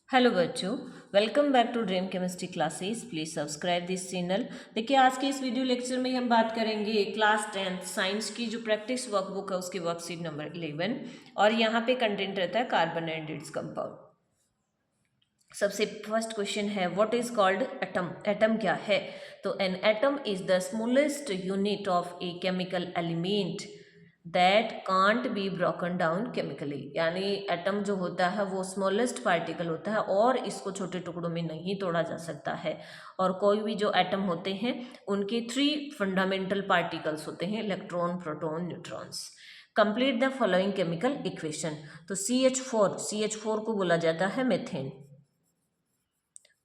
Hello बच्चों, welcome back to dream chemistry classes. Please subscribe this channel. देखिए, आज के इस वीडियो लेक्चर में हम बात करेंगे क्लास 10th साइंस की जो प्रैक्टिस वर्कबुक है उसकी वर्कशीट नंबर 11 और यहाँ पे कंटेंट रहता है कार्बन एंड इट्स कंपाउंड। सबसे फर्स्ट क्वेश्चन है what is called atom. Atom क्या है? तो an atom is the smallest unit of a chemical element that can't be broken down chemically. यानी एटम जो होता है वो स्मॉलेस्ट पार्टिकल होता है और इसको छोटे टुकड़ों में नहीं तोड़ा जा सकता है। और कोई भी जो एटम होते हैं उनके 3 फंडामेंटल पार्टिकल्स होते हैं, electron, proton, neutrons. Complete the following chemical equation. तो CH4 को बोला जाता है मेथेन।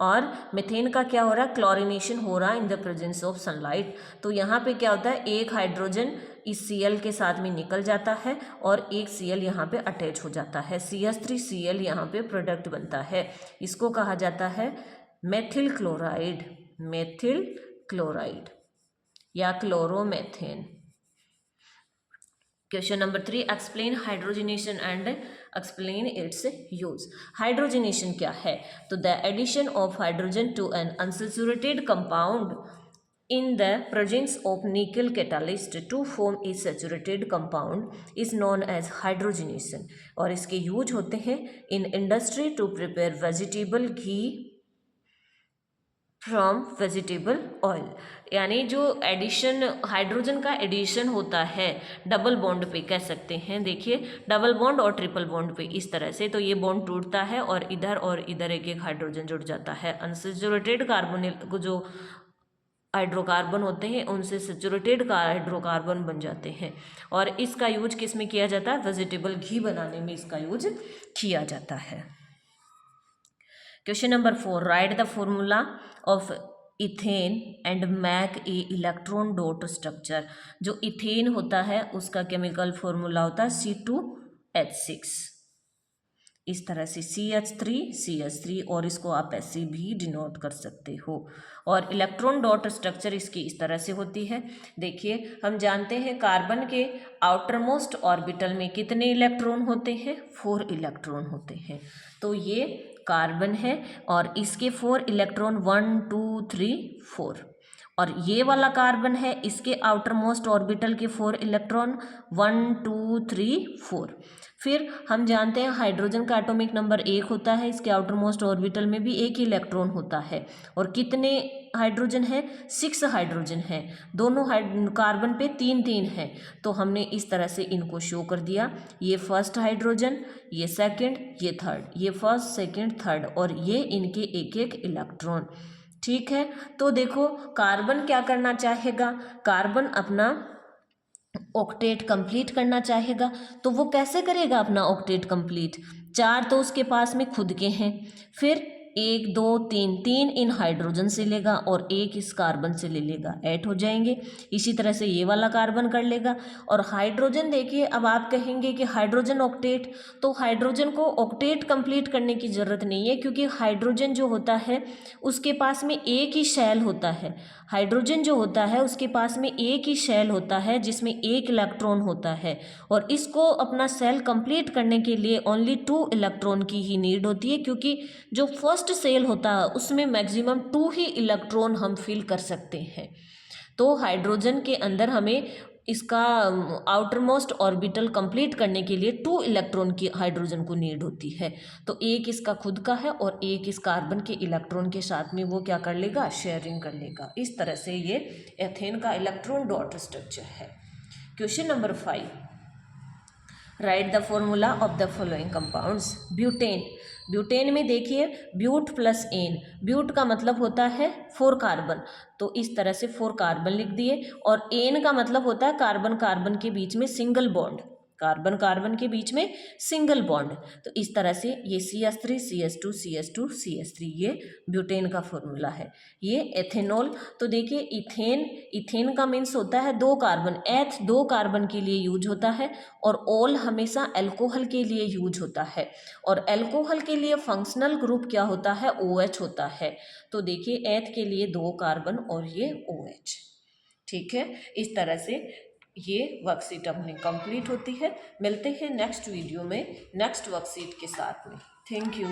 और मीथेन का क्या हो रहा है? क्लोरीनेशन हो रहा है in the presence of sunlight. तो यहाँ पे क्या होता है, एक हाइड्रोजन इस Cl के साथ में निकल जाता है और एक Cl यहाँ पे अटैच हो जाता है। CH3Cl यहाँ पे प्रोडक्ट बनता है। इसको कहा जाता है मेथिल क्लोराइड, मेथिल क्लोराइड या chloromethane. Question number 3, explain hydrogenation and explain its use. Hydrogenation क्या है? तो the addition of hydrogen to an unsaturated compound in the presence of nickel catalyst to form a saturated compound is known as hydrogenation। और इसके use होते हैं in industry to prepare vegetable ghee from vegetable oil. यानी जो addition, hydrogen का addition होता है double bond पे, कह सकते हैं, देखिए डबल बॉन्ड और ट्रिपल बॉन्ड पे इस तरह से, तो ये बॉन्ड टूटता है और इधर एक एक हाइड्रोजन जुड़ जाता है। अनसेचुरेटेड कार्बोनिल जो हाइड्रोकार्बन होते हैं उनसे सेचुरेटेड का हाइड्रोकार्बन बन जाते हैं। और इसका यूज किस में किया जाता है? वेजिटेबल घी बनाने में इसका यूज किया जाता है। Question number 4, write the formula of ethane and make a electron dot structure. जो इथेन होता है उसका केमिकल फॉर्मूला होता है C2H6। इस तरह से CH3 और इसको आप ऐसे भी डिनोट कर सकते हो। और इलेक्ट्रॉन डॉट स्ट्रक्चर इसकी इस तरह से होती है। देखिए, हम जानते हैं कार्बन के आउटर मोस्ट ऑर्बिटल में कितने इलेक्ट्रॉन होते हैं? 4 इलेक्ट्रॉन होते हैं। तो ये कार्बन है और इसके 4 इलेक्ट्रॉन 1 2 3 4। और ये वाला कार्बन है, इसके आउटर मोस्ट ऑर्बिटल के 4 इलेक्ट्रॉन 1 2 3 4। फिर हम जानते हैं हाइड्रोजन का एटॉमिक नंबर 1 होता है, इसके आउटर मोस्ट ऑर्बिटल में भी 1 इलेक्ट्रॉन होता है। और कितने हाइड्रोजन है? 6 हाइड्रोजन है। दोनों कार्बन पे 3 3 है। तो हमने इस तरह से इनको शो कर दिया, ये फर्स्ट हाइड्रोजन, ये सेकंड, ये थर्ड, ये फर्स्ट सेकंड थर्ड, और ये इनके एक एक इलेक्ट्रॉन। ठीक है, तो देखो कार्बन क्या करना चाहेगा? कार्बन अपना ऑक्टेट कंप्लीट करना चाहेगा। तो वो कैसे करेगा अपना ऑक्टेट कंप्लीट? 4 तो उसके पास में खुद के हैं, फिर 1 2 3 3 इन हाइड्रोजन से लेगा और 1 इस कार्बन से ले लेगा, 8 हो जाएंगे। इसी तरह से ये वाला कार्बन कर लेगा। और हाइड्रोजन देखिए, अब आप कहेंगे कि हाइड्रोजन ऑक्टेट, तो हाइड्रोजन को ऑक्टेट कंप्लीट करने की ज़रूरत नहीं है, क्योंकि हाइड्रोजन जो होता है उसके पास में एक ही शेल होता है। हाइड्रोजन जो होता है उसके पास में एक ही शेल होता है जिसमें 1 इलेक्ट्रॉन होता है। और इसको अपना सेल कंप्लीट करने के लिए ओनली 2 इलेक्ट्रॉन की ही नीड होती है, क्योंकि जो फर्स्ट सेल होता है उसमें मैक्सिमम 2 ही इलेक्ट्रॉन हम फिल कर सकते हैं। तो हाइड्रोजन के अंदर हमें इसका आउटर मोस्ट ऑर्बिटल कंप्लीट करने के लिए 2 इलेक्ट्रॉन की हाइड्रोजन को नीड होती है। तो एक इसका खुद का है और एक इस कार्बन के इलेक्ट्रॉन के साथ में वो क्या कर लेगा? शेयरिंग कर लेगा। इस तरह से ये एथेन का इलेक्ट्रॉन डॉट स्ट्रक्चर है। Question number 5, right the formula of the following compounds. Butane. Butane में देखिए ब्यूट प्लस एन, ब्यूट का मतलब होता है 4 कार्बन, तो इस तरह से 4 कार्बन लिख दिए। और एन का मतलब होता है कार्बन कार्बन के बीच में सिंगल बॉन्ड, कार्बन कार्बन के बीच में सिंगल बॉन्ड। तो इस तरह से ये CH3 CH2 CH2 CH3 ये ब्यूटेन का फॉर्मूला है। ये एथेनॉल, तो देखिए इथेन, इथेन का मीन्स होता है 2 कार्बन, एथ 2 कार्बन के लिए यूज होता है, और ऑल हमेशा एल्कोहल के लिए यूज होता है। और एल्कोहल के लिए फंक्शनल ग्रुप क्या होता है? OH होता है। तो देखिए एथ के लिए 2 कार्बन और ये OH। ठीक है, इस तरह से ये वर्कशीट अपनी कंप्लीट होती है। मिलते हैं नेक्स्ट वीडियो में नेक्स्ट वर्कशीट के साथ में। Thank you.